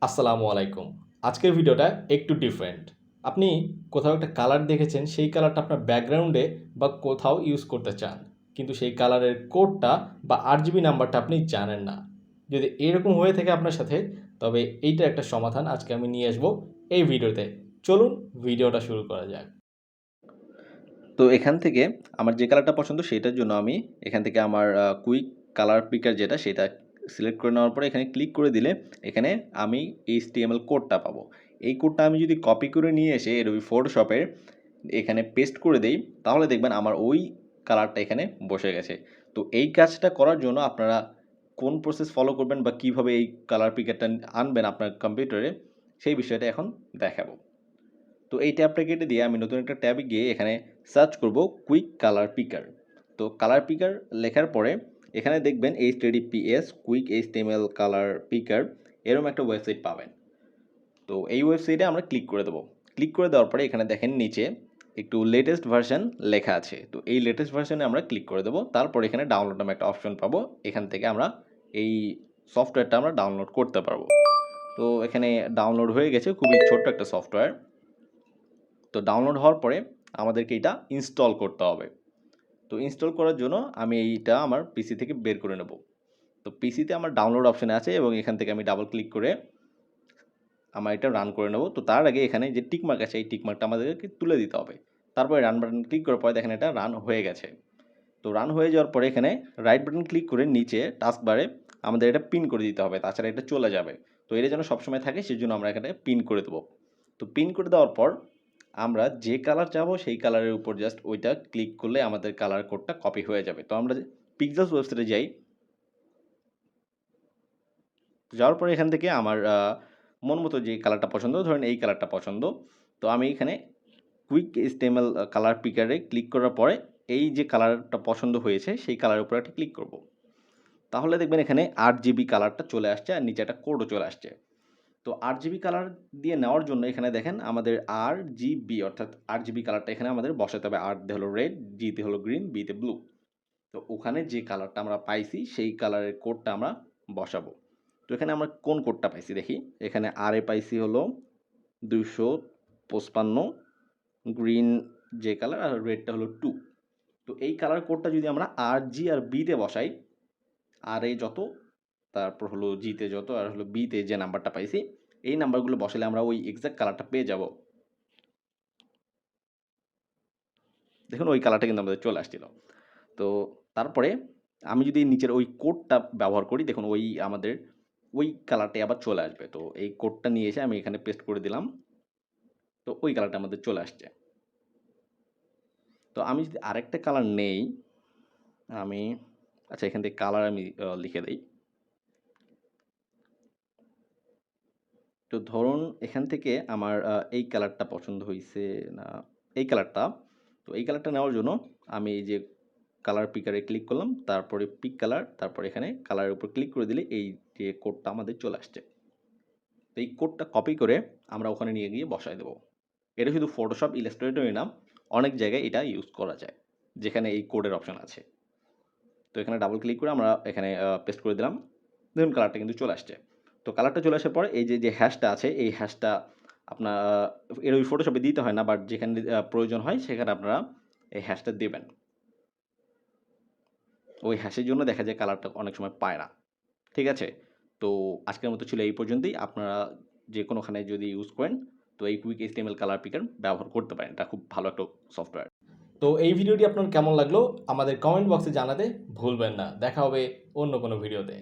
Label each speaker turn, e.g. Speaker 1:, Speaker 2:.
Speaker 1: আসসালামু আলাইকুম। আজকের ভিডিওটা একটু ডিফারেন্ট। আপনি কোথাও একটা কালার দেখেছেন, সেই কালারটা আপনার ব্যাকগ্রাউন্ডে বা কোথাও ইউজ করতে চান। কিন্তু সেই কালারের কোডটা বা আরজিবি নাম্বারটা আপনি জানেন না। যদি এরকম হয়ে থাকে আপনার সাথে, তবে এইটার একটা সমাধান আজকে আমি নিয়ে আসবো এই ভিডিওতে। চলুন ভিডিওটা শুরু করা যাক।
Speaker 2: তো এখান থেকে আমার যে কালারটা পছন্দ সেটার জন্য আমি এখান থেকে আমার কুইক কালার পিকার যেটা সেটা সিলেক্ট করে নেওয়ার পরে এখানে ক্লিক করে দিলে এখানে আমি HTML কোডটা পাবো। এই কোডটা আমি যদি কপি করে নিয়ে এসে এর ওই ফটোশপে এখানে পেস্ট করে দেই তাহলে দেখবেন আমার ওই কালারটা এখানে বসে গেছে। তো এই কাজটা করার জন্য আপনারা কোন প্রসেস ফলো করবেন বা কিভাবে এই কালার পিকারটা আনবেন আপনার কম্পিউটারে সেই বিষয়টা এখন দেখাবো। তো এই ট্যাবটা কেটে দিয়ে আমি নতুন একটা ট্যাবে গিয়ে এখানে সার্চ করব কুইক কালার পিকার। তো কালার পিকার লেখার পরে এখানে দেখবেন HTTPS কুইক HTML কালার পিকার এরকম একটা ওয়েবসাইট পাবেন। তো এই ওয়েবসাইটে আমরা ক্লিক করে দেবো। ক্লিক করে দেওয়ার পরে এখানে দেখেন নিচে একটু লেটেস্ট ভার্সন লেখা আছে। তো এই লেটেস্ট ভার্সনে আমরা ক্লিক করে দেবো। তারপর এখানে ডাউনলোড নামে একটা অপশন পাবো। এখান থেকে আমরা এই সফটওয়্যারটা আমরা ডাউনলোড করতে পারবো। তো এখানে ডাউনলোড হয়ে গেছে, খুবই ছোট্ট একটা সফটওয়্যার। তো ডাউনলোড হওয়ার পরে আমাদেরকে এটা ইনস্টল করতে হবে। তো ইনস্টল করার জন্য আমি এইটা আমার পিসি থেকে বের করে নেব। তো পিসিতে আমার ডাউনলোড অপশানে আছে এবং এখান থেকে আমি ডাবল ক্লিক করে আমার এটা রান করে নেব। তো তার আগে এখানে যে টিক মার্ক আছে এই টিক মার্কটা আমাদেরকে তুলে দিতে হবে। তারপরে রান বাটন ক্লিক করার পরে দেখেন এটা রান হয়ে গেছে। তো রান হয়ে যাওয়ার পরে এখানে রাইট বাটন ক্লিক করে নিচে টাস্ক বারে আমাদের এটা পিন করে দিতে হবে, তাছাড়া এটা চলে যাবে। তো এটা যেন সবসময় থাকে সেজন্য আমরা এখানে পিন করে দেবো। তো পিন করে দেওয়ার পর আমরা যে কালার চাবো সেই কালারের উপর জাস্ট ওইটা ক্লিক করলে আমাদের কালার কোডটা কপি হয়ে যাবে। তো আমরা পিক্সেলস ওয়েবসাইটে যাই। যাওয়ার পরে এখান থেকে আমার মন মতো যে কালারটা পছন্দ, ধরেন এই কালারটা পছন্দ। তো আমি এখানে কুইক HTML কালার পিকারে ক্লিক করার পরে এই যে কালারটা পছন্দ হয়েছে সেই কালারের উপর একটা ক্লিক করব। তাহলে দেখবেন এখানে 8GB কালারটা চলে আসছে আর নিচে একটা কোডও চলে আসছে। তো 8GB কালার দিয়ে নেওয়ার জন্য এখানে দেখেন আমাদের RGB অর্থাৎ 8GB কালারটা এখানে আমাদের বসাতে হবে। R তে হলো রেড, G তে হলো গ্রিন, B তে ব্লু। তো ওখানে যে কালারটা আমরা পাইছি সেই কালারের কোডটা আমরা বসাবো। তো এখানে আমরা কোন কোডটা পাইছি দেখি। এখানে R এ পাইছি হলো 255, গ্রিন যে কালার আর রেডটা হলো 2। তো এই কালার কোডটা যদি আমরা RG আর B তে বসাই, আর এ যত, তারপর হলো জিতে যত, আর হলো বিতে যে নাম্বারটা পাইছি এই নাম্বারগুলো বসালে আমরা ওই এক্সাক্ট কালারটা পেয়ে যাব। দেখুন ওই কালারটা কিন্তু আমাদের চলে আসছিল। তো তারপরে আমি যদি নিচের ওই কোডটা ব্যবহার করি দেখুন ওই আমাদের ওই কালারটাই আবার চলে আসবে। তো এই কোডটা নিয়ে এসে আমি এখানে পেস্ট করে দিলাম। তো ওই কালারটা আমাদের চলে আসছে। তো আমি যদি আরেকটা কালার নেই, আমি আচ্ছা এখান থেকে কালার আমি লিখে দেই। তো ধরুন এখান থেকে আমার এই কালারটা পছন্দ হইছে না, এই কালারটা। তো এই কালারটা নেওয়ার জন্য আমি এই যে কালার পিকারে ক্লিক করলাম, তারপরে পিক কালার, তারপর এখানে কালারের উপর ক্লিক করে দিলে এই যে কোডটা আমাদের চলে আসছে। তো এই কোডটা কপি করে আমরা ওখানে নিয়ে গিয়ে বসায় দেবো। এটা শুধু ফটোশপ ইলাস্ট্রেটরই না, অনেক জায়গায় এটা ইউজ করা যায় যেখানে এই কোডের অপশন আছে। তো এখানে ডাবল ক্লিক করে আমরা এখানে পেস্ট করে দিলাম। দেখুন কালারটা কিন্তু চলে আসছে। তো কালারটা চলে আসার পরে এই যে হ্যাশটা আছে এই হ্যাশটা আপনার এর ওই ফটোশপে দিতে হয় না, বাট যেখানে প্রয়োজন হয় সেখানে আপনারা এই হ্যাশটা দেবেন। ওই হ্যাশের জন্য দেখা যায় কালারটা অনেক সময় পায় না। ঠিক আছে? তো আজকের মতো ছিল এই পর্যন্তই। আপনারা যে কোনোখানে যদি ইউজ করেন তো এই কুইক HTML কালার পিকার ব্যবহার করতে পারেন। এটা খুব ভালো একটা সফটওয়্যার।
Speaker 1: তো এই ভিডিওটি আপনার কেমন লাগলো আমাদের কমেন্ট বক্সে জানাতে ভুলবেন না। দেখা হবে অন্য কোনো ভিডিওতে।